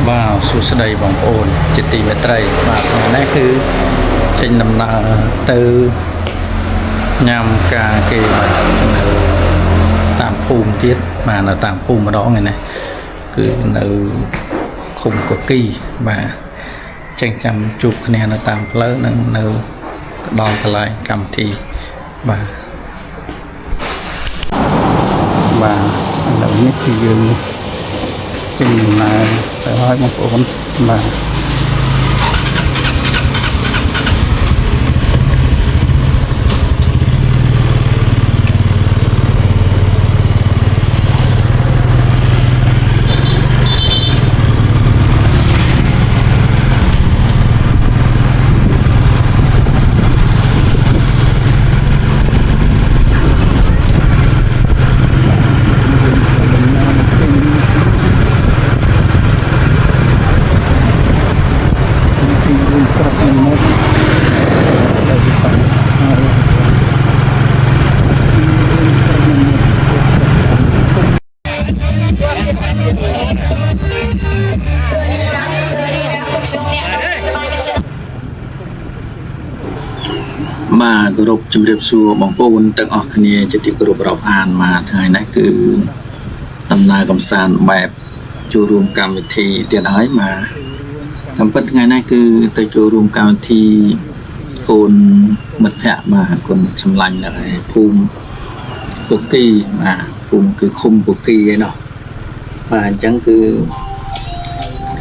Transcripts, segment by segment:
Wow សួស្តីបងប្អូនជាទីមេត្រីបាទថ្ងៃនេះគឺចេញដំណើរទៅញ៉ាំការគេបាទនៅតាមភូមិទៀតបាទនៅតាមភូមិម្ដងហ្នឹងណាគឺនៅឃុំកគីបាទចេញចាំជួបគ្នានៅតាមផ្លូវនិងនៅដល់កន្លែងកម្មវិធីបាទឥឡូវនេះគឺយើងពេញដំណើរទៅហើយបងប្អូនបាទបាទគោរពជំរាបសួរបងប្អូនទាំងអស់គ្នាជាទីគោរពរាប់អានមកថ្ងៃនេះគឺដំណើរកំសាន្តបែបចូលរួមកម្មវិធីទៀតហើយបាទតាមពិតថ្ងៃនេះគឺទៅចូលរួមកម្មវិធីកូនមិត្តភ័ក្តិបាទកូនសម្លាញ់នៅភូមិពូគីបាទភូមិគឺឃុំពូគីឯណោះបាទអញ្ចឹងគឺ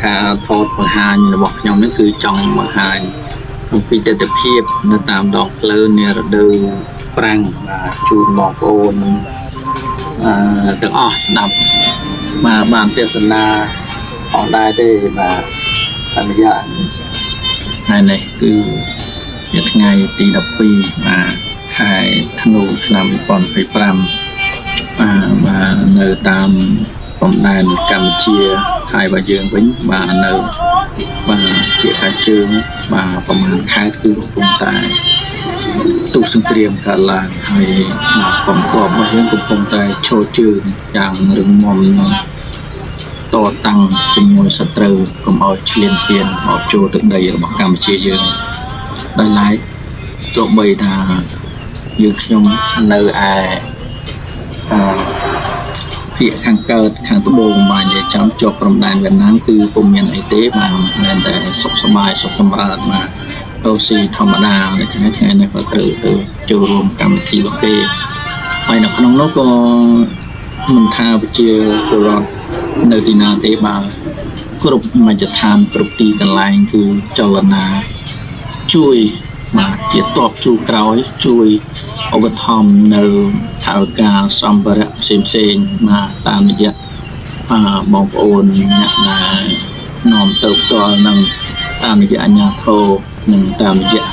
ការថតបង្ហាញរបស់ខ្ញុំនេះគឺចង់បង្ហាញអំពីទស្សនវិជ្ជានៅតាមដងផ្លូវនារដូវប្រាំងបាទជូនបងប្អូនទាំងអស់ស្ដាប់បាទបានទេសនាអនដែរទេបាទតាមរយៈថ្ងៃនេះគឺជាថ្ងៃទី12បាទខែធ្នូឆ្នាំ2025បាទនៅតាមព្រំដែនកម្ពុជាហើយបើយើងវិញបាទនៅបាទជាខាងជើងបាទប្រហែលខេត្តគឺកំពុងតែទូសង្គ្រាមកើតឡើងហើយបាទកងទ័ពរបស់យើងកំពុងតែឈរជើងយ៉ាងរឹងមាំតតាំងជាមួយសត្រូវកុំឲ្យឈ្លានពានមកចូលទឹកដីរបស់កម្ពុជាយើងដោយឡែកទោះបីថាយើងខ្ញុំនៅឯភាគខាងកើតខាងត្បូងបាទនិយាយចំជាប់ព្រំដែនវៀតណាមគឺពុំមានអីទេបាទមិនតែសុខសប្បាយសុខចម្រើនបាទរស់ស៊ីធម្មតាដូច្នេះថ្ងៃនេះក៏ត្រូវទៅចូលរួមកម្មវិធីរបស់គេហើយនៅក្នុងនោះក៏មិនថាប្រជាពលរដ្ឋនៅទីណាទេបាទគ្រប់មជ្ឈដ្ឋានគ្រប់ទីកន្លែងគឺចលនាជួយបាទជាតបជួក្រោយជួយឧបត្ថម្ភនៅថវិកាសម្ភារៈផ្សេងបាទតាមរយៈបងប្អូនអ្នកដែលនាំទៅផ្ទាល់នឹងតាមរយៈអាជ្ញាធរនិងតាមរយៈ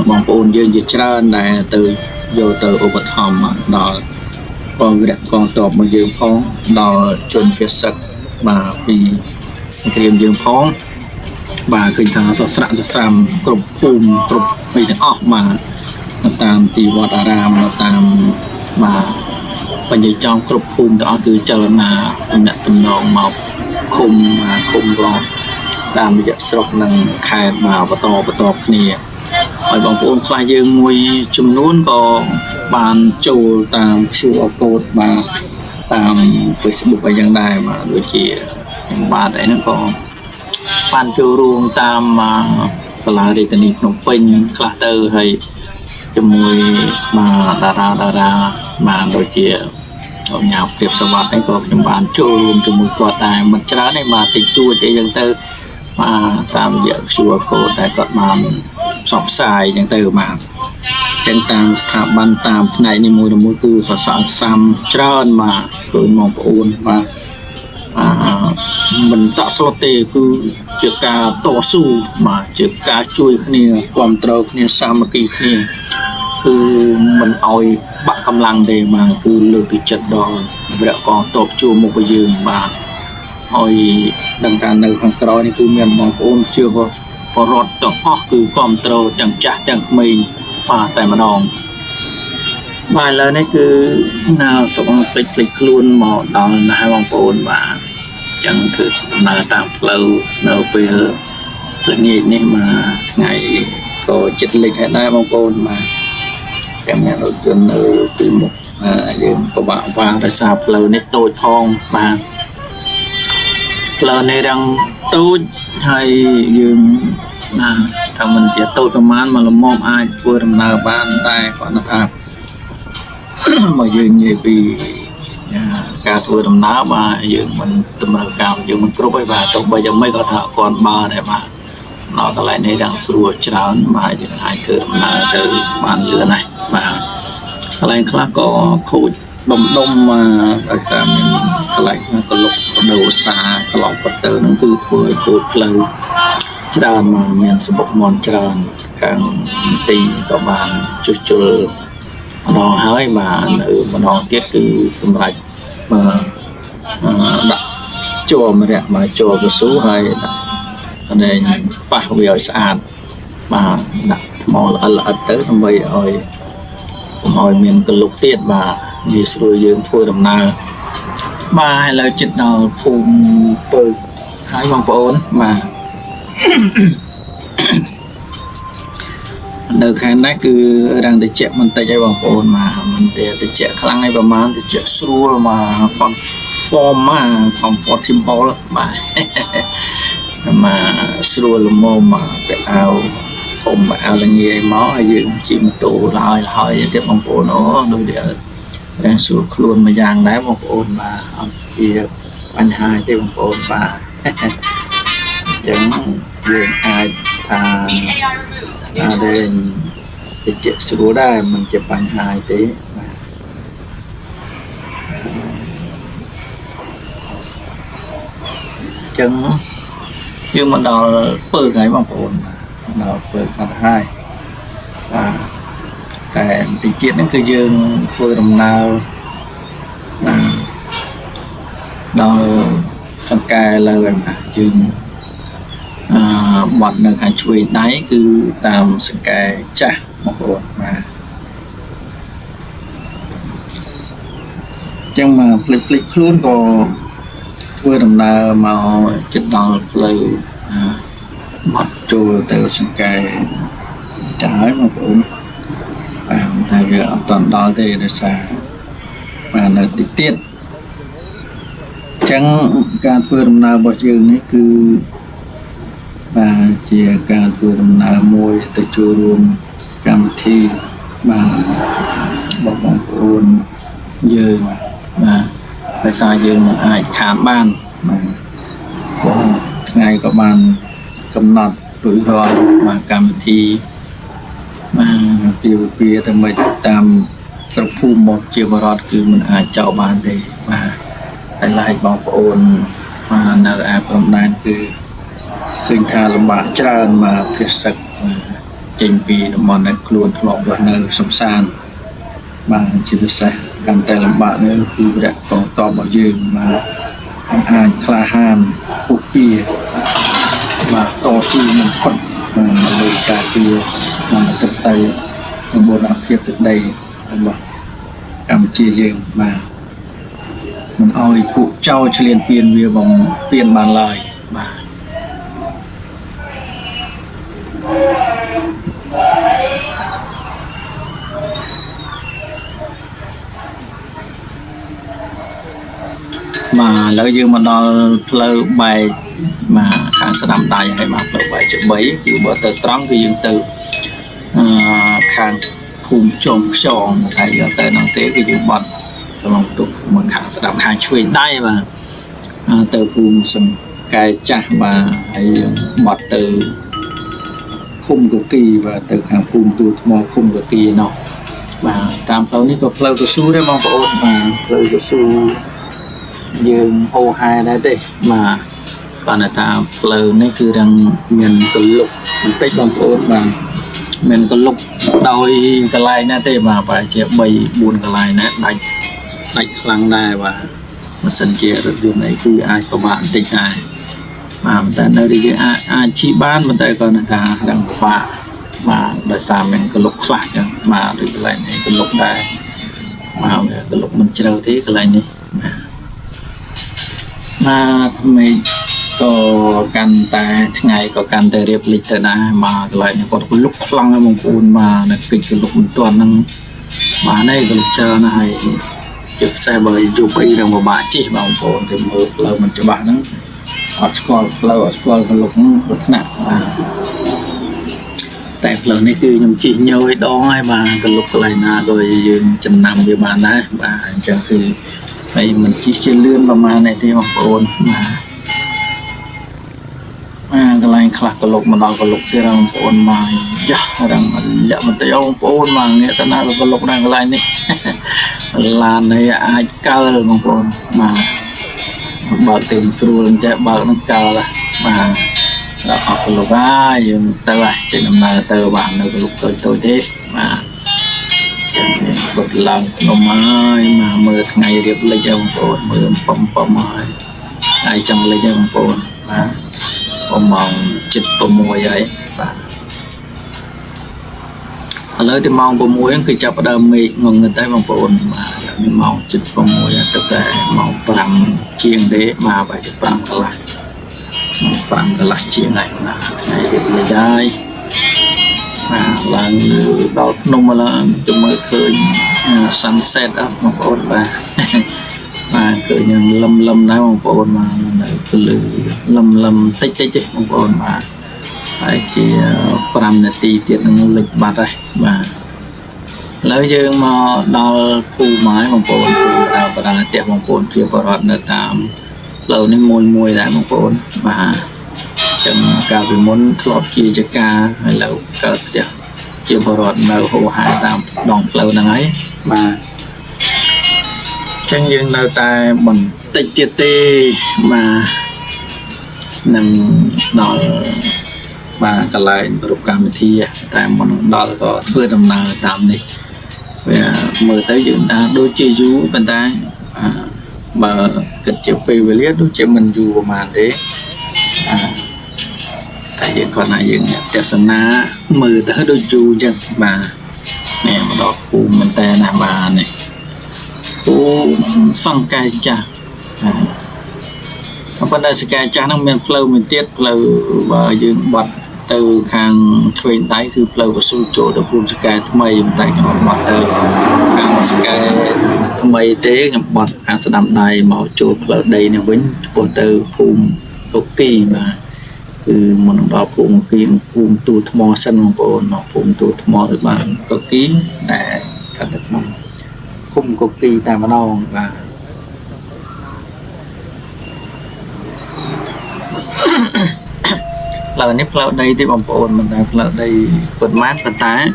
បងប្អូនយើងជាច្រើនដែលទៅយកទៅឧបត្ថម្ភដល់កងវីរៈកងទ័ពរបស់យើងផងដល់ជនភៀសសឹកបាទពីសង្គ្រាមយើងផងបាទឃើញថាសស្រាក់សស្រាំគ្រប់ភូមិគ្រប់អីទាំងអស់បាទនៅតាមទីវត្តអារាមនៅតាមបាទបញ្ញចង់គ្រប់ភូមិទាំងអស់គឺចលនាទំនាក់ទំនងមកឃុំឃុំរកតាមរយៈស្រុកនិងខេត្តបាទបន្តគ្នាហើយបងប្អូនខ្លះយើងមួយចំនួនក៏បានចូលតាម QR code បាទតាម Facebook អីយ៉ាងដែរបាទដូចជាបាទអីហ្នឹងក៏បានចូលរួមតាមសាលារាជធានីភ្នំពេញខ្លះទៅហើយជាមួយបាទតារាបាទដូចជាញ៉ាំព្រៀបសវត្តហ្នឹងក៏ខ្ញុំបានចូលរួមជាមួយគាត់ដែរមិនច្រើនទេបាទតិចតួចអីចឹងទៅបាទតាមរយៈ QR code ដែលគាត់បានផ្សព្វផ្សាយចឹងទៅបាទចឹងតាមស្ថាប័នតាមផ្នែកនីមួយៗគឺសសង្សាំច្រើនបាទឃើញបងប្អូនបាទមិនតក់ស្លុតទេគឺជាការតស៊ូបាទជាការជួយគ្នាគ្រប់គ្រងគ្នាសាមគ្គីគ្នាគឺមិនអោយបាក់កម្លាំងទេបាទគឺលើកទឹកចិត្តដល់វីរៈកងទ័ពជួរមុខរបស់យើងបាទហើយដឹងថានៅខាងក្រោយនេះគឺមានបងប្អូនជាបរដ្ឋទាំងអស់គឺគ្រប់គ្រងទាំងចាស់ទាំងក្មេងបាទតែម្ដង Bài lời này cứ nào sống tích lịch luôn màu đòn là hai bóng bồn và ចឹងគឺដំណើរតាមផ្លូវនៅពេលល្ងាចនេះមកថ្ងៃក៏ចិត្តលិចហើយដែរបងប្អូនបាទតែមានរថយន្តនៅពីមុខយើងពិបាកវាងដោយសារផ្លូវនេះតូចផងបាទផ្លូវនេះđangតូចហើយយើងបាទថាមិនជាតូចប្រហែលមកលំមអាចធ្វើដំណើរបានតែគាត់ថាមកយើងនិយាយពីការធ្វើដំណើរបាទយើងមិនតម្រូវការយើងមិនគ្រប់ហើយបាទទោះបីយ៉ាងម៉េចក៏ថាគាត់បើដែរបាទដល់កន្លែងនេះđangស្រួលច្រើនបាទយើងអាចធ្វើដំណើរទៅបានលឿនណាស់បាទកន្លែងខ្លះក៏ខូចដុំដោយសារមានកន្លែងកលុកដូសាកន្លងផុតទៅនឹងគឺធ្វើឲ្យខូចផ្លូវច្រើនមកមានសបុកមន់ច្រើនខាងទីក៏បានជួសជុលម្ដងហើយបាទនៅម្ដងទៀតគឺសម្រាប់ដាក់ជួរម្រ័ក្សមកជួរកស៊ូហើយដាក់ប៉ះវាឲ្យស្អាតបាទដាក់ថ្មល្អិតទៅដើម្បីឲ្យកុំឲ្យមានកលុកទៀតបាទវាស្រួលយើងធ្វើដំណើរបាទឥឡូវចិត្តដល់ភូមិពើហើយបងប្អូនបាទនៅខាងនេះគឺរាំងតិចបន្តិចឲ្យបងប្អូនមកមិនទេតិចខ្លាំងឲ្យប្រហែលតិចស្រួលមក comfortable បាទមកស្រួលល្មមមកពាក់អាវធំអាវល្ងាយមកហើយយើងជិះម៉ូតូហើយទៀតបងប្អូនអូដូចតែស្រួលខ្លួនមួយយ៉ាងដែរបងប្អូនបាទអត់ជាបញ្ហាទេបងប្អូនបាទអញ្ចឹងយើងអាចថាដែលតិចស្រួលដែរមិនជាបញ្ហាទេបាទចឹងយើងមកដល់ពើហើយបងប្អូនដល់ពើបាត់ហើយបាទតែតិចទៀតហ្នឹងគឺយើងធ្វើដំណើរដល់សង្កែលើហើយបាទយើងបាត់នៅខាងឆ្វេងដៃគឺតាមសង្កែចាស់បងប្អូនបាទចឹងមកភ្លេចខ្លួនក៏ធ្វើដំណើរមកជិតដល់ផ្លូវបាត់ចូលទៅសង្កែចាស់ហើយបងប្អូនតែវាអត់តន់ដល់ទេដោយសារបាទនៅតិចទៀតចឹងការធ្វើដំណើររបស់យើងនេះគឺបាទជាការធ្វើដំណើរមួយទៅចូលរួមកម្មវិធីបាទបងប្អូនយើងបាទដោយសារយើងមិនអាចខានបានបាទក៏ថ្ងៃក៏បានកំណត់រួចរាល់បាទកម្មវិធីបាទពីទៅមិនតាមស្រុកភូមិមកជាបរិបទគឺមិនអាចចោលបានទេបាទហើយឡែកបងប្អូនបាទនៅឯព្រំដែនគឺឃើញថាលំបាកច្រើនមកភាសឹកចេញពីតំបន់ដែលខ្លួនធ្លាប់រស់នៅសំសានបាទជាពិសេសកាន់តែលំបាកនេះគឺវគ្គកងទ័ពរបស់យើងបាទអាចក្លាហានពុះពៀបាទតស៊ូនឹងផុតលើការពារតាមទឹកដីបូរណភាពទឹកដីរបស់កម្ពុជាយើងបាទមិនអោយពួកចោរឆ្លៀនពៀនវាបំពៀនបានឡើយបាទបាទឥឡូវយើងមកដល់ផ្លូវបែកបាទខាងស្ដាំដៃហើយបាទផ្លូវបែកជា3គឺបើទៅត្រង់គឺយើងទៅខាងភូមិចុំខ្យងតែយកទៅនឹងទេគឺយើងបាត់សឡងទុកមកខាងស្ដាំខាងឆ្វេងដៃបាទទៅភូមិសង្កែចាស់បាទហើយបាត់ទៅឃុំកគីបាទទៅខាងភូមិទួលថ្មឃុំកគីនោះបាទតាមផ្លូវនេះក៏ផ្លូវកស៊ូដែរបងប្អូនបាទផ្លូវកស៊ូយើងហូរហែដែរទេបាទគាត់ថាផ្លូវនេះគឺđangមានកលុកបន្តិចបងប្អូនបាទមានកលុកដោយកន្លែងណាទេបាទប្រហែលជា3 4កន្លែងណាដាច់ខ្លាំងដែរបាទបើសិនជារថយន្តអីគឺអាចពិបាកបន្តិចដែរបាទតែនៅដែលយើងអាចជិះបានប៉ុន្តែគាត់ថាđangពិបាកបាទដោយសារមានកលុកខ្លះចឹងបាទដូចកន្លែងនេះកលុកដែរបាទកលុកមិនជ្រៅទេកន្លែងនេះបាទ ไม่ก็กันแต่ไงก็กันแต่เรียบลิตรนะมาอะไรเนี่ยก็ลุกคลั่งมงคลมาเนี่ยกิจลุกตัวนึงมาในก็เจอนะให้จุดใส่ใบจุดไปเรื่องบาจีบางคนthìมือเรามันจะบานั้นอัดสกอลเราอัดสกอลก็ลุกลักษณะแต่เรานี่คือยมจีเยอะดองให้มาก็ลุกอะไรนะโดยยืนจำนำอยู่บ้านนะบ้านจะคือไอ้มันชี้เชื่อเลื่อนประมาณในที่บางคนมาก็เลยคลักก็ลุกมาดองก็ลุกที่เราบางคนมาจ้ะรังมันเยอะมันเตี้ยวบางคนมาเนี่ยตอนนั้นเราก็ลุกนั่งอะไรนี่ลานในไอ้เกาเลยบางคนมาบางทีมสู้ลังจะบางนั่งเกาละมาเราออกก็ลุกได้ยังแต่ว่าจะนำนาเตอร์บ้านเราก็ลุกตัวที่มาจะสุดหลังนมไม้มาเมื่อไงเรียบเลยจะบางคนเมื่อปมไม้ไอ้จังเลยจะบางคนมามองจิตประมวยấy và lời thì mongประมวยคือจับดำมีเงินเงินได้บางคนมาอย่างมองจิตประมวยตั้งแต่มองปรำเชียงเดมาไปจะปรำกันละเชียงไหนนะไงเด็กเลยได้หลังดอกนมมาแล้วจะมาเคยsunset อ่ะบางคนมาเคยยังลำนะบางคนมาคือลำติ๊กบางคนมาไอ้เจ้าปรำนาทีเตียนนั่งเล็กบัดเลยมาแล้วยังมาดอลผู้ไม้บางคนผู้ดาวประดาเตียบางคนเกี่ยวกับรถเดินตามเรานี่มวยได้บางคนมาจังการเป็นมนทลอดกีจกาให้เราเกิดเดียวเกี่ยวกับรถเราหัวหายตามดองเรานั่งไงมาchẳng dừng nào ta bằng tịch tiệt tê mà nằm đó mà cả lại rụp cam thi tại mình đó có thuê tầm nào tạm đi về mở tới dựng đôi chơi du bên ta mà kịch chịu phi về liếc đôi chơi mình du mà thế tại vì còn lại dựng đẹp sân ná mở tới đôi du chân mà nè mà đó khu mình ta là bà này song cài cha thằng bên đây sẽ cài cha nó men flow mình tiết flow và dương bật từ hàng thuyền đáyคือ flow กับสู้โจแต่ภูมิสกายทำไมยังแต่งบอดtừ hàngสกายทำไมเจ๊กับบอดhàngสนามใดหมอโจ flow ใดเนี่ยวิ่งบนtừภูมิตกีมาคือมันดอกภูมิกีภูมิตูทมอสันของโอนภูมิตูทมอหรือบ้านตกีแต่กันแบบนั้นคุมกตีแต่มาดองvà lời nếp lâu đây thì bóng bồn mình đang lâu đây bật mát và tá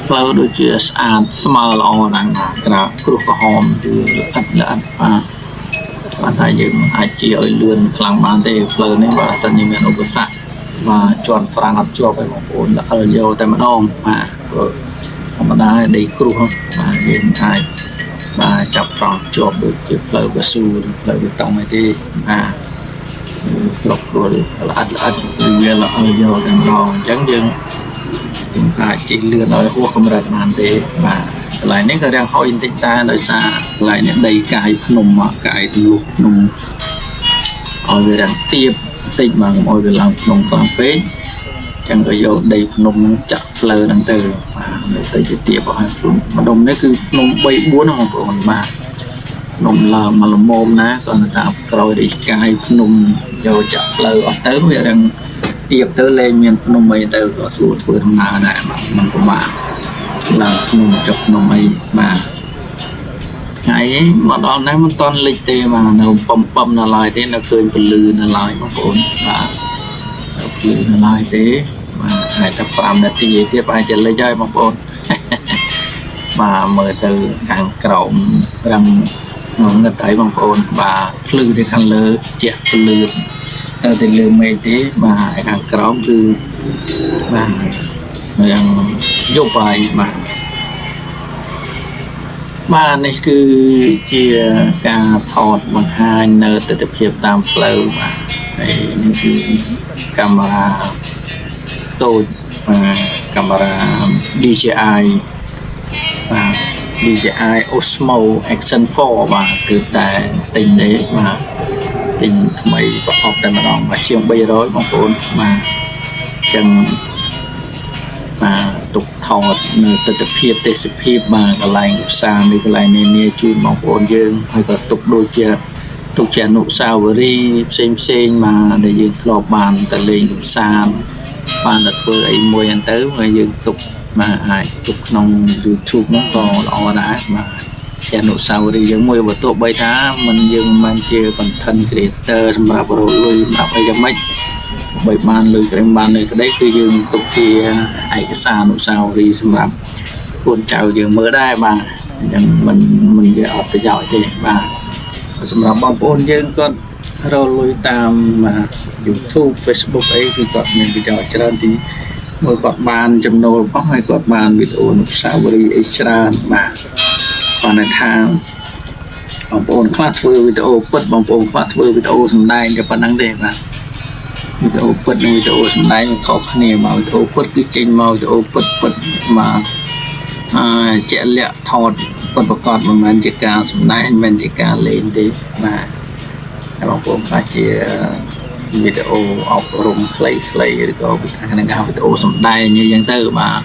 lâu đôi chuyện small on đang là cột có hòm từ ắt là và tại dựng ai chỉ ở lươn khlang ban thì lâu nên và sân như miền ốc sạch và chọn phẳng hấp cho cái bóng bồn là ở dầu tại mà đong màธรรมดาได้ครูมาเย็นไทยมาจับฟองจบดูเจ็บเพลย์ก็สู้เพลย์ก็ต้องไม่ดีมาครบครัวอัดเวลาเอาเยอะแต่รองจังยังจีเลือนเอาหัวขมรัดมันเตะมาหลายนี้ก็เรียกเขาอินติตาโดยซาหลายนี้ได้กายพนมกายลูกนมเอาเวลาเตียบติดมาเอาเวลาลงกลางเป๊ะchẳng có dấu đầy nôm chặt lờ đằng từ mà tới chỉ tiệp vào hai mà nôm đấy cứ nôm bay bốn không còn mà nôm là mà là mồm ná còn người ta rồi đi cài nôm dấu chặt lờ ở tới bây giờ đang tiệp tới lên miền nôm bay từ có số tuổi thằng nào này mà mình của bà là nôm chọc nôm bay mà ngày mà đó nãy mình toàn lịch tê mà nó pom là lại thế nó khơi phần lư là lại mà còn là là lại thế mà hai tập làm là tí tiếp ai chơi lấy chơi một ôn mà mời từ càng cổng rằng người thấy bằng ôn và lư thì khăn lơ chẹt lư từ thì lư mê thế mà càng cổng lư và rằng vô bài mà này cứ chia cả thọt bằng hai nơi từ tập hiệp tam flow mà nàyคือcamera tôi camera DJI và DJI Osmo Action 4 បាទគឺតែទិញទេបាទទិញថ្មីប្រអប់តែម្ដងបាទជាង300បងប្អូនបាទចឹងបាទទុកថតនៅទស្សនភាពទេសភាពបាទកន្លែងផ្សារនេះកន្លែងនាជូនបងប្អូនយើងហើយក៏ទុកដូចជាទុកជាអនុស្សាវរីយ៍ផ្សេងបាទដែលយើងធ្លាប់បានទៅលេងកម្សាន្តបានទៅធ្វើអីមួយហ្នឹងទៅហើយយើងទុកបាទអាចទុកក្នុង YouTube ហ្នឹងក៏ល្អដែរបាទជាអនុស្សាវរីយ៍យើងមួយបើទោះបីថាมันយើងមិនជា content creator សម្រាប់រកលុយសម្រាប់អីយ៉ាងម៉េចបីបានលុយក្រែមបានលុយក្តីគឺយើងទុកជាឯកសារអនុស្សាវរីយ៍សម្រាប់កូនចៅយើងមើលដែរបាទអញ្ចឹងមិនវាអត់ប្រយោជន៍ទេបាទសម្រាប់បងប្អូនយើងគាត់រកលុយតាម YouTube Facebook អីគឺគាត់មានប្រយោជន៍ច្រើនទីមើលគាត់បានចំណូលផងហើយគាត់បានវីដេអូអនុស្សាវរីយ៍អីច្រើនបាទគាត់ថាបងប្អូនខ្លះធ្វើវីដេអូពិតបងប្អូនខ្លះធ្វើវីដេអូសម្ដែងតែប៉ុណ្្នឹងទេបាទវីដេអូពិតនិងវីដេអូសម្ដែងខុសគ្នាមកវីដេអូពិតគឺចេញមកវីដេអូពិតមកជាក់លាក់ថតពិតប្រកបមិនមែនជាការសម្ដែងមិនមែនជាការលេងទេបាទហើយបងប្អូនខ្លះជាវីដេអូអប់រំខ្លីៗឬក៏ថាក្នុងការវីដេអូសម្ដែងអញ្ចឹងទៅបាទ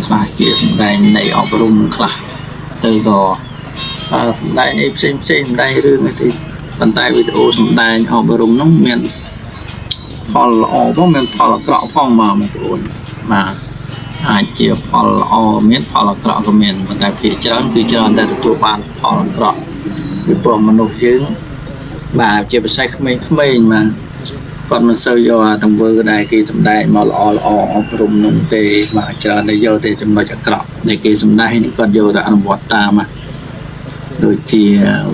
ខ្លះជាសម្ដែងនៃអប់រំខ្លះទៅក៏សម្ដែងអីផ្សេងសម្ដែងរឿងអីទីប៉ុន្តែវីដេអូសម្ដែងអប់រំនោះមានផលល្អផងមានផលអាក្រក់ផងបងប្អូនបាទអាចជាផលល្អមានផលអាក្រក់ក៏មានប៉ុន្តែភាគច្រើនគឺច្រើនតែទទួលបានផលអាក្រក់ពីព្រោះមនុស្សយើងបាទជាភាសាក្មេងៗបាទគាត់មិនសូវយកទង្វើដែលគេសម្ដែងមកល្អអប់រំនោះទេបាទច្រើនតែយកតែចំណុចអាក្រក់ដែលគេសម្ដែងនេះគាត់យកទៅអនុវត្តតាមដូចជា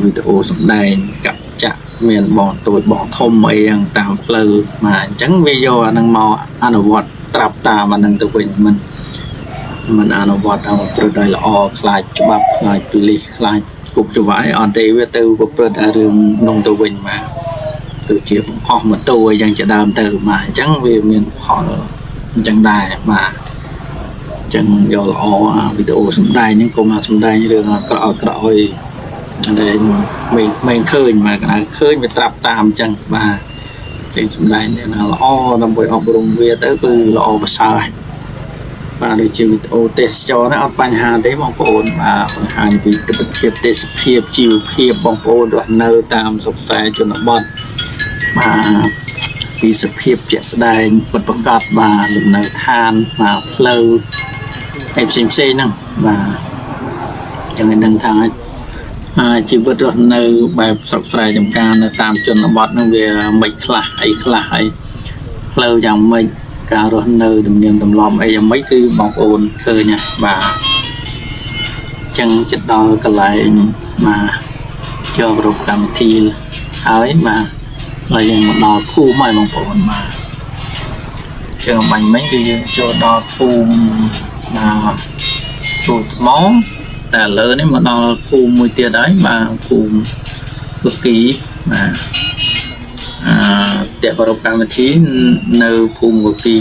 វីដេអូសម្ដែងកັບចាក់មានបងតូចបងធំអីយ៉ាងតាមផ្លូវបាទអញ្ចឹងវាយកអានឹងមកអនុវត្តត្រាប់តាមអានឹងទៅវិញមិនអនុវត្តឲ្យប្រព្រឹត្តឲ្យល្អខ្លាចច្បាប់ខ្លាចប៉ូលីសខ្លាចគប់ច្បាយអត់ទេវាទៅប្រព្រឹត្តឲ្យរឿងនោះទៅវិញបាទដូចជាបង្ហោះម៉ូតូអីយ៉ាងជាដើមទៅបាទអញ្ចឹងវាមានផលអញ្ចឹងដែរបាទអញ្ចឹងយកល្អវីដេអូសម្ដែងហ្នឹងកុំមកសម្ដែងរឿងអាក្រក់ឲ្យតែមិនឃើញមកកណ្ដាលឃើញវាត្រាប់តាមអញ្ចឹងបាទចេញសម្ដែងនេះណាល្អដើម្បីអប់រំវាទៅគឺល្អប្រសើរបាទដូចជាវីដេអូទេសចរនេះអត់បញ្ហាទេបងប្អូនបាទបង្ហាញពីទស្សនភាពទេសភាពជីវភាពបងប្អូនរស់នៅតាមស្រុកស្រែជនបទបាទពីសភាពជាក់ស្ដែងពិតប្រាកដបាទលំនៅឋានបាទផ្លូវឯផ្សេងហ្នឹងបាទចឹងឲ្យដឹងថាជីវិតរស់នៅបែបស្រុកស្រែចំការនៅតាមជនបទហ្នឹងវាមិនខ្លះអីខ្លះហើយផ្លូវយ៉ាងម៉េចការរស់នៅទំនៀមទម្លាប់អីយ៉ាងម៉េចគឺបងប្អូនឃើញណាបាទចឹងចិត្តដល់កន្លែងបាទចូលរូបកម្មវិធីហើយបាទហើយយើងមកដល់ភូមិហើយបងប្អូនបាទចឹងបាញ់មិញគឺយើងចូលដល់ភូមិទូថ្មតែលើនេះមកដល់ភូមិមួយទៀតហើយបាទភូមិពគីបាទតែប្រពកម្មវិធីនៅភូមិពគី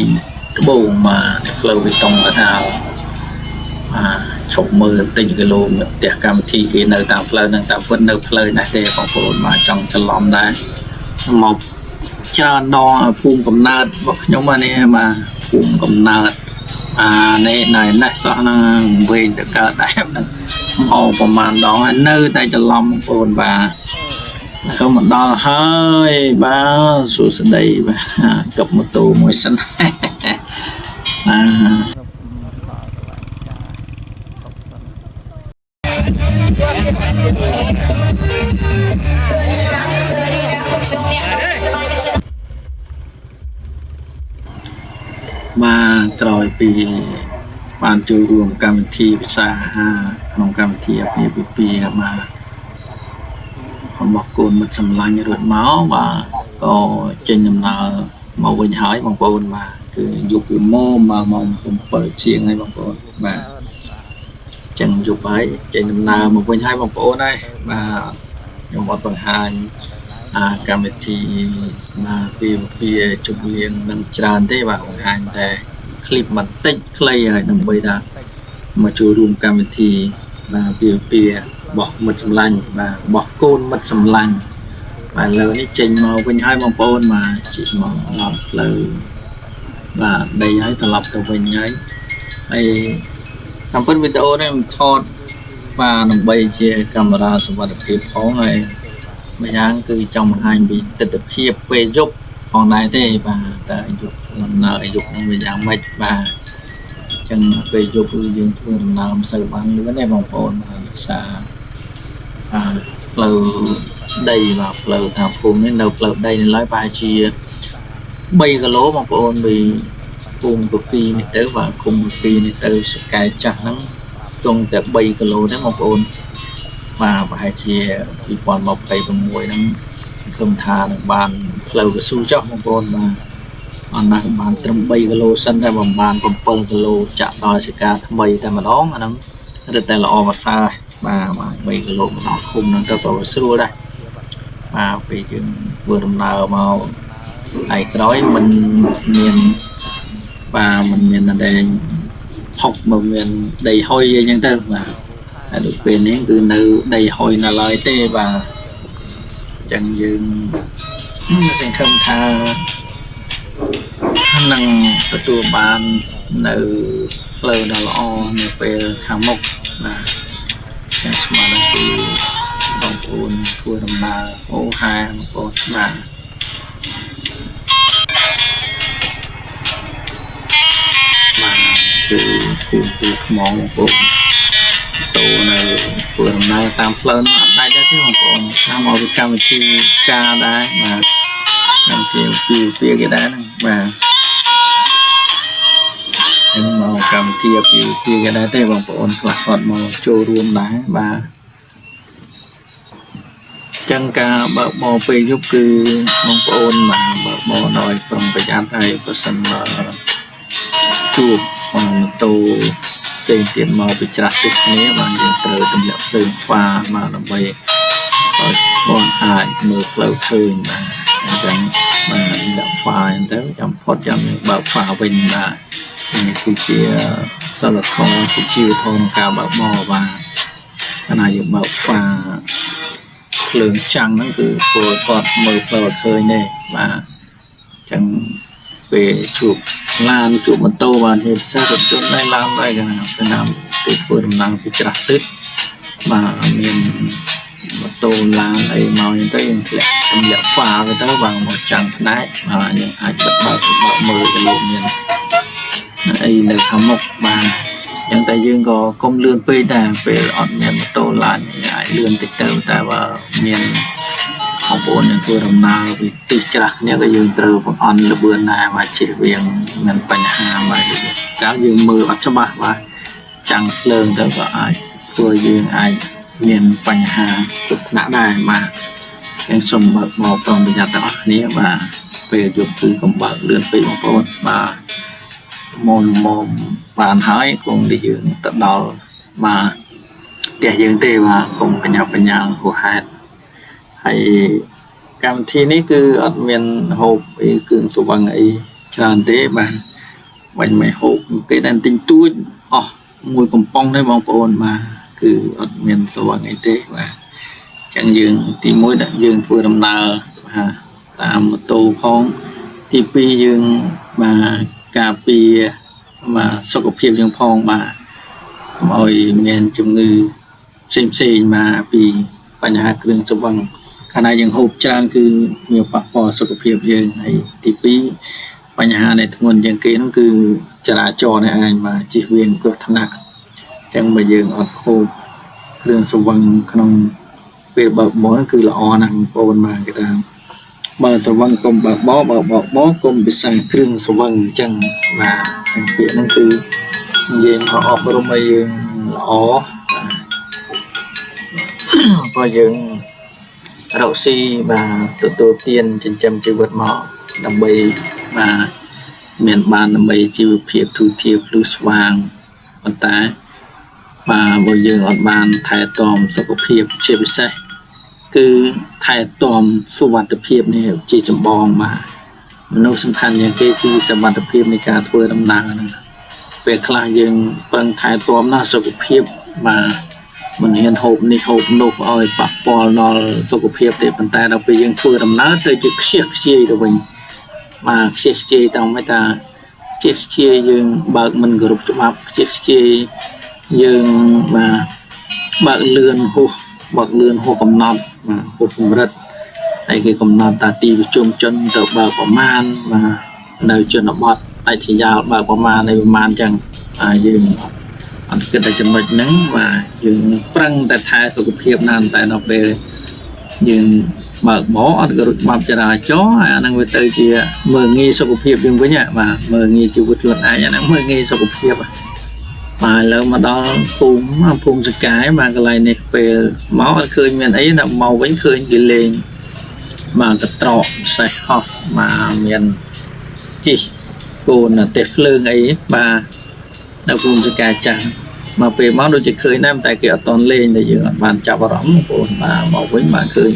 ត្បូងបាទផ្លូវបេតុងកដាលឈប់មើលតិចគីឡូផ្ទះកម្មវិធីគេនៅតាមផ្លូវហ្នឹងតាមពិតនៅផ្លូវណាស់ទេបងប្អូនបាទចង់ច្រឡំដែរមកច្រើនដងភូមិកំណើតរបស់ខ្ញុំនេះបាទភូមិកំណើតនេះណែនេះសោះហ្នឹងវិញទៅកើតដែរហ្នឹងមកប្រហែលដងហើយនៅតែច្រឡំបងប្អូនបាទចូលមកដល់ហើយបាទសួស្ដីបាទកັບម៉ូតូមួយសិនបាទក្រោយពីបានចូលរួមកម្មវិធីភាសាក្នុងកម្មវិធីអាពាហ៍ពិពាហ៍បាទរបស់កូនមិត្តសម្លាញ់រួចមកបាទក៏ចេញដំណើរមកវិញហើយបងប្អូនបាទគឺយប់ពីម៉ោង7ជាងហើយបងប្អូនបាទចឹងយប់ហើយចេញដំណើរមកវិញហើយបងប្អូនហើយបាទខ្ញុំអត់បង្ហាញកម្មវិធីពីជប់លៀងនឹងច្រើនទេបាទបង្ហាញតែคลิปបន្តិចខ្លីហើយដើម្បីថា มาចូលរួមកម្មវិធីបាទពីបោះមិត្តសម្លាញ់បាទបោះកូនមិត្តសម្លាញ់បាទលើនេះចេញមកវិញហើយបងប្អូនបាទជិះមកដល់ផ្លូវបាទដីហើយត្រឡប់ទៅវិញហើយតាមពិតវីដេអូនេះថតបាទដើម្បីជាកាមេរ៉ាសុវត្ថិភាពផងហើយម្យ៉ាងគឺចង់បង្ហាញពីទស្សនវិជ្ជាពេលយប់ផងដែរទេបាទតែយប់ដំណើរយប់នឹងវាយ៉ាងម៉េចបាទចឹងពេលយប់គឺយើងធ្វើដំណើរមិនសូវបានលឿនទេបងប្អូនបាទដោយសារផ្លូវដីបាទផ្លូវតាមភូមិនេះនៅផ្លូវដីនេះឡើយប្រហែលជា3គីឡូបងប្អូនពីភូមិកគីនេះទៅបាទឃុំកគីនេះទៅសកែចាស់ហ្នឹងទង់តែ3គីឡូទេបងប្អូនបាទប្រហែលជា2026ហ្នឹងសង្ឃឹមថានឹងបានផ្លូវកស៊ូចុះបងប្អូនបាទអត់ណាស់បានត្រឹម3គីឡូសិនតែបំបាន7គីឡូចាក់ដល់សកាថ្មីតែម្ដងអាហ្នឹងរឹតតែល្អប្រសើរបាទ3គីឡូមកដល់ឃុំហ្នឹងទៅក៏ស្រួលដែរបាទពេលយើងធ្វើដំណើរមកហើយក្រោយมันមានបាទมันមានតែផុកមកមានដីហុយអីចឹងទៅបាទតែដូចពេលនេះគឺនៅដីហុយនៅឡើយទេបាទអញ្ចឹងយើងសង្ឃឹមថានឹងទទួលបាននៅផ្លូវដ៏ល្អនៅពេលខាងមុខបាទខ្ញុំស្មានពីបងប្អូនធ្វើដំណើរអូហែបងប្អូនបាទគឺថ្មបងប្អូនតូនៅធ្វើដំណើរតាមផ្លូវនោះអត់ដាច់ទេបងប្អូនតាមមកពីកម្មវិធីការដែរបាទកម្មវិធីពីគេដែរហ្នឹងបាទខ្ញុំមកកម្មវិធីពីគេដែរទេបងប្អូនខ្លះគាត់មកចូលរួមដែរបាទចឹងការបើកបរពេលយប់គឺបងប្អូនបាទបើកបរដោយប្រុងប្រយ័ត្នហើយប្រសិនបើជួបម៉ូតូផ្សេងទៀតមកពីច្រាស់ទឹកគ្នាបាទយើងត្រូវទម្លាក់ភ្លើងហ្វាមកដើម្បីឲ្យគាត់អាចមើលផ្លូវឃើញបាទអញ្ចឹងបាទដាក់ហ្វាអញ្ចឹងទៅចាំផុតចាំយើងបើកហ្វាវិញបាទនេះគឺជាសិលធម៌សុជីវធម៌ការបើកបរបាទណាយើងបើកហ្វាភ្លើងចាំងហ្នឹងគឺពលគាត់មើលផ្លូវឃើញទេបាទអញ្ចឹងពេលជួបឡានជួបម៉ូតូបាទជាពិសេសរថយន្តឡានដែរគេណាពេលធ្វើដំណើរពីច្រាស់ទឹកបាទមានម៉ូតូឡានអីមកអញ្ចឹងទៅយើងធ្លាក់ទម្លាក់ហ្វាទៅទៅបាទមកចាំងផ្នែកបាទយើងអាចបិទបើកមើលទៅលោកមានអីនៅខាងមុខបាទអញ្ចឹងតែយើងក៏កុំលឿនពេកដែរពេលអត់មានម៉ូតូឡានអាចលឿនតិចទៅតែបើមានបងប្អូននឹងធ្វើដំណើរពីទីច្រាស់គ្នាក៏យើងត្រូវបង្អន់លឿនដែរបាទជិះវៀងមានបញ្ហាបាទកាលយើងមើលអត់ច្បាស់បាទចាំងភ្លើងទៅក៏អាចធ្វើយើងអាចមានបញ្ហាគ្រោះថ្នាក់ដែរបាទខ្ញុំសូមបើកមកប្រុងប្រយ័ត្នទាំងអស់គ្នាបាទពេលយប់គឺកុំបើកលឿនពេកបងប្អូនបាទមុំបានហើយគង់តែយើងទៅដល់បាទផ្ទះយើងទេបាទកុំបញ្ញាហួសហេតុហើយកម្មវិធីនេះគឺអត់មានហូបអីគ្រឿងស្រវឹងអីច្រើនទេបាទបាញ់មិនហូបគេដែលទិញទួចអស់មួយកំប៉ុងទេបងប្អូនបាទគឺអត់មានស្រវឹងអីទេបាទអញ្ចឹងយើងទី1ដាក់យើងធ្វើដំណើរបាទតាមម៉ូតូផងទី2យើងបាទការពារបាទសុខភាពយើងផងបាទកុំឲ្យមានជំងឺផ្សេងមកពីបញ្ហាគ្រឿងស្រវឹងកាលណាយើងហូបច្រើនគឺវាប៉ះពាល់សុខភាពយើងហើយទី2បញ្ហាដែលធ្ងន់ជាងគេនោះគឺចរាចរណ៍នេះឯងបាទជិះវៀងគ្រោះថ្នាក់អញ្ចឹងបើយើងអត់ហូបគ្រឿងស្រវឹងក្នុងពេលបើកបរគឺល្អណាស់បងប្អូនបាទគេថាបើស្រវឹងកុំបើកបរកុំពិសាគ្រឿងស្រវឹងអញ្ចឹងបាទអញ្ចឹងពាក្យហ្នឹងគឺនិយាយមកអប់រំឲ្យយើងល្អបើយើងរកស៊ីបាទទទួលទានចិញ្ចឹមជីវិតមកដើម្បីបាទមានបានដើម្បីជីវភាពទូទាភ្លឺស្វាងប៉ុន្តែបាទបើយើងអត់បានថែទាំសុខភាពជាពិសេសគឺថែទាំសុវត្ថិភាពនេះជាចម្បងបាទមនុស្សសំខាន់ជាងគេគឺសុវត្ថិភាពនៃការធ្វើដំណើរហ្នឹងព ពេលខ្លះយើងពឹងថែទាំណាសុខភាពបាទមិនហ៊ានហូបនេះហូបនោះឲ្យប៉ះពាល់ដល់សុខភាពទេប៉ុន្តែដល់ពេលយើងធ្វើដំណើរទៅជាខ្ជិះខ្ជាយទៅវិញបាទខ្ជិះខ្ជាយតាមមិនថាខ្ជិះខ្ជាយយើងបើកមិនគោរពច្បាប់ខ្ជិះខ្ជាយយើងបាទបើកលឿនហួសកំណត់បាទហួសកម្រិតហើយគេកំណត់តាទីប្រជុំជនទៅបើកប្រមាណបាទនៅជនបទដាច់ស្រយាលបើកប្រមាណនៃប្រមាណចឹងយើងអត់គិតតែចំណុចហ្នឹងបាទយើងប្រឹងតែថែសុខភាពណាស់តែដល់ពេលយើងបើកបោអត់គោរពច្បាប់ចរាចរណ៍ហើយអាហ្នឹងវាទៅជាមើលងាយសុខភាពយើងវិញបាទមើលងាយជីវិតខ្លួនឯងអាហ្នឹងមើលងាយសុខភាពបាទឥឡូវមកដល់ភូមិសកាយបាទកន្លែងនេះពេលមកអត់ឃើញមានអីដល់មកវិញឃើញគេលេងបាទកត្រកសេះហោះបាទមានជីកូនទេសភ្លើងអីបាទនៅភូមិសកាយចាស់មកពេលមកដូចជាឃើញដែរតែគេអត់តន់លេងតែយើងអត់បានចាប់អារម្មណ៍បងប្អូនបាទមកវិញបាទឃើញ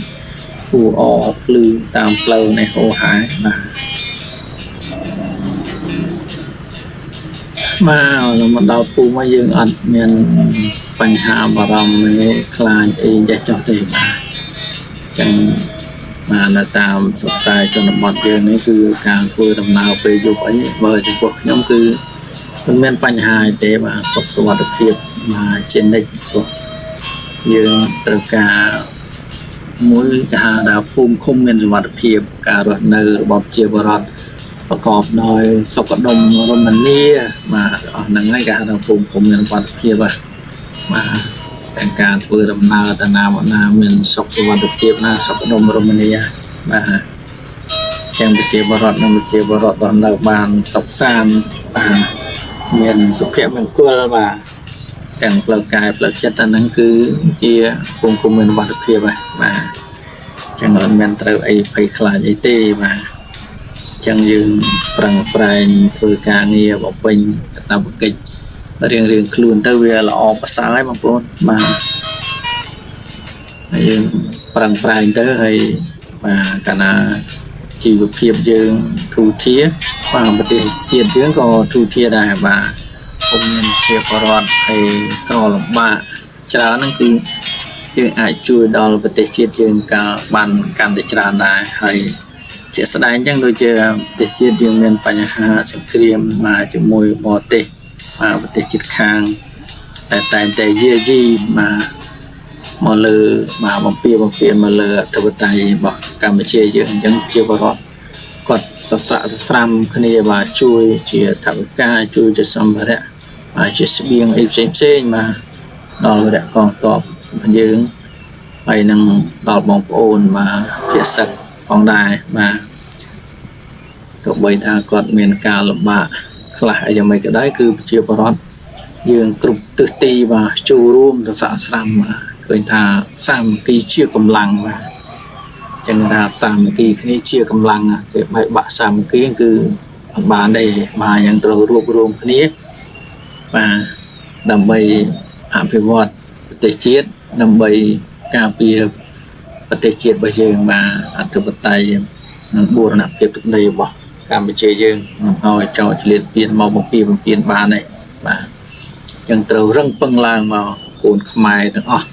គូអភ្លឺតាមផ្លូវនេះហូរហាយបាទមកដល់ភូមិមកយើងអត់មានបញ្ហាបារម្ភទេខ្លាចអីចេះចោះទេបាទចឹងបាទនៅតាមសុខសាយជនបទយើងនេះគឺការធ្វើដំណើរពេលយប់អីបើចំពោះខ្ញុំគឺមិនមានបញ្ហាទេបាទសុខសុវត្ថិភាពបាទជានិច្ចព្រោះយើងត្រូវការមួយគេហៅថាភូមិឃុំមានសុវត្ថិភាពការរស់នៅរបស់ប្រជាពលរដ្ឋប្រកបដោយសុខដុមរមនាបាទអស់ហ្នឹងហើយគេហៅថាភូមិឃុំមានសុវត្ថិភាពបាទទាំងការធ្វើដំណើរទៅណាមកណាមានសុខសុវត្ថិភាពណាសុខដុមរមនាបាទចឹងប្រជាពលរដ្ឋនិងប្រជាពលរដ្ឋរស់នៅបានសុខសាន្តបាទមានសុភមង្គលបាទទាំងផ្លូវកាយផ្លូវចិត្តអាហ្នឹងគឺជាភូមិឃុំមានសុវត្ថិភាពបាទចឹងអត់មានត្រូវអីភ័យខ្លាចអីទេបាទចឹងយើងប្រឹងប្រែងធ្វើការងារបំពេញកាតព្វកិច្ចរៀងខ្លួនទៅវាល្អប្រសើរហើយបងប្អូនបាទហើយយើងប្រឹងប្រែងទៅហើយបាទកាលណាជីវភាពយើងធូរធារបាទប្រទេសជាតិយើងក៏ធូរធារដែរបាទពុំមានជាបរដ្ឋហើយក្រលំបាកច្រើនហ្នឹងគឺយើងអាចជួយដល់ប្រទេសជាតិយើងបានកាន់តែច្រើនដែរហើយជាក់ស្ដែងអញ្ចឹងដូចជាប្រទេសជាតិយើងមានបញ្ហាសង្គ្រាមមកជាមួយបរទេសប្រទេសជិតខាងតែងតែយាយីមកលើបំពេញមកលើអធិបតេយ្យរបស់កម្ពុជាយើងអញ្ចឹងជាបរដ្ឋគាត់សស្រាក់សស្រាំគ្នាបាទជួយជាថវិកាជួយជាសម្ភារៈជាស្បៀងអីផ្សេងបាទដល់រយៈកងទ័ពយើងហើយនឹងដល់បងប្អូនភាគសិទ្ធផងដែរបាទទោះបីថាគាត់មានការលំបាកខ្លះអីយ៉ាងម៉េចក៏ដោយគឺប្រជាពលរដ្ឋយើងគ្រប់ទិសទីបាទចូលរួមទៅសហស្រាំឃើញថាសាមគ្គីជាកម្លាំងបាទចឹងថាសាមគ្គីគ្នាជាកម្លាំងតែបែកបាក់សាមគ្គីគឺអត់បានទេបាទយ៉ាងត្រូវរួបរวมគ្នាបាទដើម្បីអភិវឌ្ឍប្រទេសជាតិដើម្បីការពារប្រទេសជាតិរបស់យើងបាទអធិបតេយ្យនិងបូរណភាពទឹកដីរបស់កម្ពុជាយើងមិនឲ្យចោលឆ្លៀតពៀនមកបំពេញបានទេបាទចឹងត្រូវរឹងពឹងឡើងមកកូនខ្មែរទាំងអស់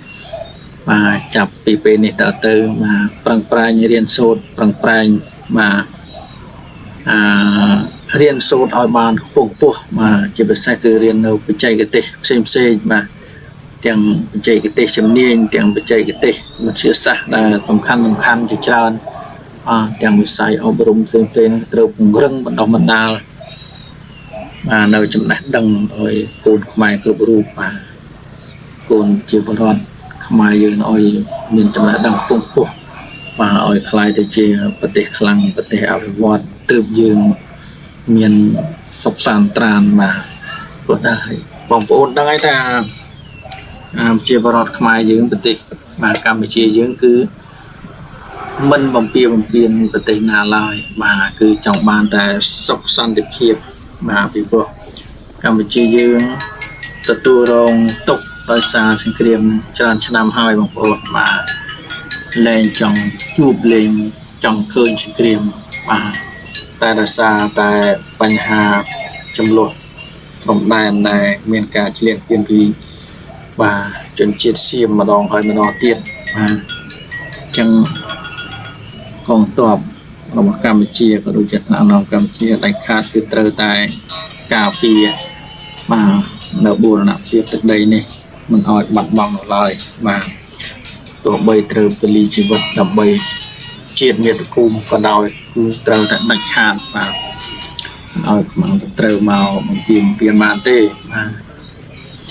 បាទចាប់ពីពេលនេះតទៅបាទប្រឹងប្រែងរៀនសូត្រប្រឹងប្រែងបាទរៀនសូត្រឲ្យបានខ្ពង់ខ្ពស់បាទជាពិសេសគឺរៀននៅបច្ចេកទេសផ្សេងបាទទាំងបច្ចេកទេសជំនាញទាំងបច្ចេកទេសវិទ្យាសាស្ត្រដែលសំខាន់ជាច្រើនទាំងវិស័យអប់រំផ្សេងត្រូវពង្រឹងបណ្ដុះបណ្ដាលនៅចំណេះដឹងឲ្យកូនខ្មែរគ្រប់រូបបាទកូនជាពលរដ្ឋខ្មែរយើងឲ្យមានចំណេះដឹងខ្ពង់ខ្ពស់បាទឲ្យខ្លាយទៅជាប្រទេសខ្លាំងប្រទេសអភិវឌ្ឍទើបយើងមានសុខសាន្តត្រានបាទព្រោះដែរបងប្អូនដឹងហើយថាជាពលរដ្ឋខ្មែរយើងប្រទេសកម្ពុជាយើងគឺមិនបំពេញប្រទេសណាឡើយបាទគឺចង់បានតែសុខសន្តិភាពបាទពីព្រោះកម្ពុជាយើងទទួលរងទុក្ខដោយសារសង្គ្រាមច្រើនឆ្នាំហើយបងប្អូនបាទលែងចង់ជួបលែងចង់ឃើញសង្គ្រាមបាទតែដោយសារតែបញ្ហាចំនួន ព្រំដែនដែលមានការឆ្លៀតពៀនពីបាទជនជាតិសៀមម្ដងហើយម្ដងទៀតបាទចឹងកងទ័ពរបស់កម្ពុជាក៏ដូចជាថ្នាក់នាំកម្ពុជាដាច់ខាតគឺត្រូវតែការពារបាទនៅបូរណភាពទឹកដីនេះមិនឲ្យបាត់បង់នៅឡើយបាទទោះបីត្រូវពលីជីវិតដើម្បីជាតិមាតុភូមិក៏ដោយគឺត្រូវតែដាច់ខាតបាទឲ្យខ្មាំងទៅត្រូវមកបំពេញបានទេបាទ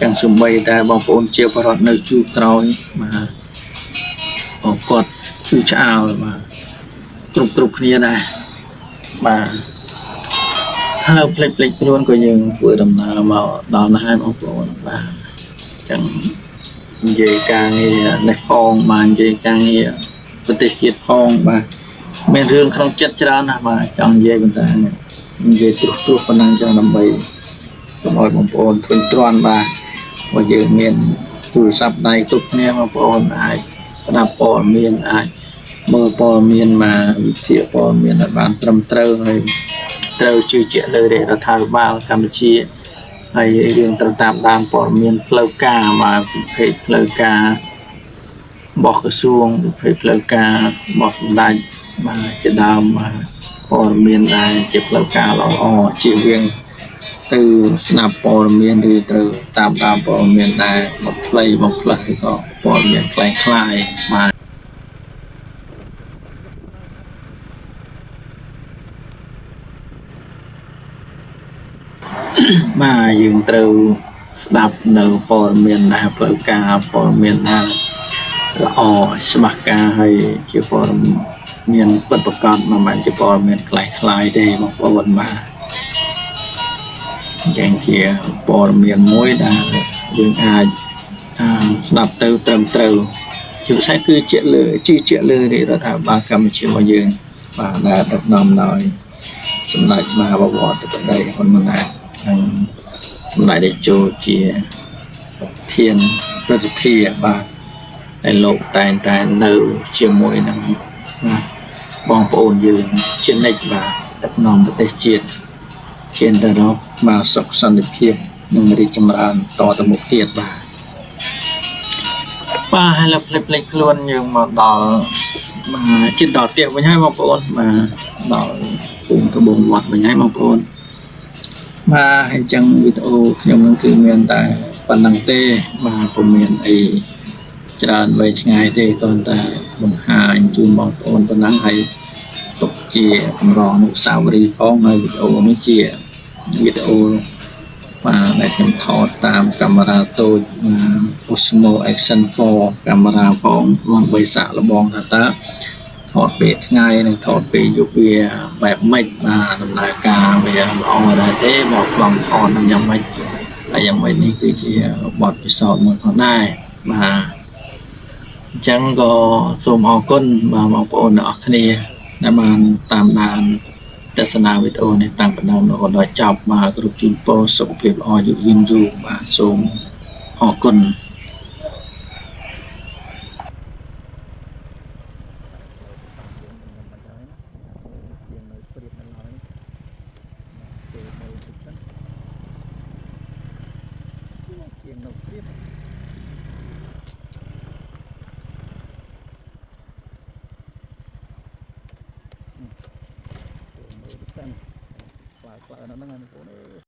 ចឹងសំបីតែបងប្អូនជាបរិវត្តនៅជួរក្រោយបាទគាត់គឺឆ្អើលបាទគ្រប់គ្នាដែរបាទហើយផ្លេចខ្លួនក៏យើងធ្វើដំណើរមកដល់ណាស់បងប្អូនបាទចឹងនិយាយការងារនេះផងបាននិយាយការងារប្រទេសជាតិផងបាទមានរឿងក្នុងចិត្តច្រើនណាស់បាទចង់និយាយប៉ុន្តែនិយាយត្រួសប៉ុណ្ណឹងចឹងដើម្បីសូមឲ្យបងប្អូនធុញទ្រាន់បាទបើយើងមានទូរស័ព្ទដៃគ្រប់គ្នាបងប្អូនអាចស្ដាប់ព័ត៌មានអាចមើលព័ត៌មានមកវិភាគព័ត៌មានឲ្យបានត្រឹមត្រូវហើយត្រូវជឿជាក់លើរដ្ឋាភិបាលកម្ពុជាហើយយើងត្រូវតាមដានព័ត៌មានផ្លូវការមកពិភេកផ្លូវការរបស់ក្រសួងពិភេកផ្លូវការរបស់សម្ដេចបាទជាដើមព័ត៌មានដែលជាផ្លូវការល្អជៀសវាងទៅស្ដាប់ព័ត៌មានឬត្រូវតាមដានព័ត៌មានដែលបំផ្លិចឬក៏ព័ត៌មានคล้ายបាទបាទយើងត្រូវស្ដាប់នៅព័ត៌មានដែលផ្លូវការព័ត៌មានដែលល្អច្បាស់ការហើយជាព័ត៌មានពិតប្រាកដមិនមែនជាព័ត៌មានคล้ายទេបងប្អូនបាទយ៉ាងជាព័ត៌មានមួយដែលយើងអាចស្ដាប់ទៅត្រឹមត្រូវជាពិសេសគឺជាលើជឿជាក់លើរដ្ឋាភិបាលកម្ពុជារបស់យើងបាទដែលដឹកនាំដោយសម្ដេចមហាបវរធិបតីហ៊ុនម៉ាណែតនិងសម្ដេចតេជោជាប្រធានប្រសិទ្ធិបាទដែលលោកតែងតែនៅជាមួយនឹងបងប្អូនយើងជានិច្ចបាទដឹកនាំប្រទេសជាតិជាអន្តរជាតិមកសុខសន្តិភាពនិងរីកចម្រើនតទៅមុខទៀតបាទហើយលើផ្លេចខ្លួនយើងមកដល់ជិតដល់ផ្ទះវិញហើយបងប្អូនបាទដល់ភូមិត្បូងវត្តវិញហើយបងប្អូនបាទអញ្ចឹងវីដេអូខ្ញុំនឹងគឺមានតែប៉ុណ្្នឹងទេបាទពុំមានអីច្រើនវែងឆ្ងាយទេគ្រាន់តែបង្ហាញជូនបងប្អូនប៉ុណ្ណឹងហើយទុកជាកម្រអនុស្សាវរីយ៍ផងហើយវីដេអូនេះជាវីដេអូបាទដែលខ្ញុំថតតាមកាមេរ៉ាតូចOsmo Action 4កាមេរ៉ាផងដើម្បីសាកល្បងថាតើថតពេលថ្ងៃនិងថតពេលយប់វាបែបម៉េចបាទដំណើរការវាល្អដែរទេមកប្លង់ថតយ៉ាងម៉េចហើយយ៉ាងម៉េចនេះគឺជាបទពិសោធន៍មួយផងដែរបាទអញ្ចឹងក៏សូមអរគុណបាទបងប្អូនទាំងអស់គ្នាដែលបានតាមដានទស្សនាវីដេអូនេះតាំងពីដើមរហូតដល់ចប់បាទគ្រប់ជូនពរសុខភាពល្អយូរយូរបាទសូមអរគុណខ្លាចហ្នឹងបងប្អូន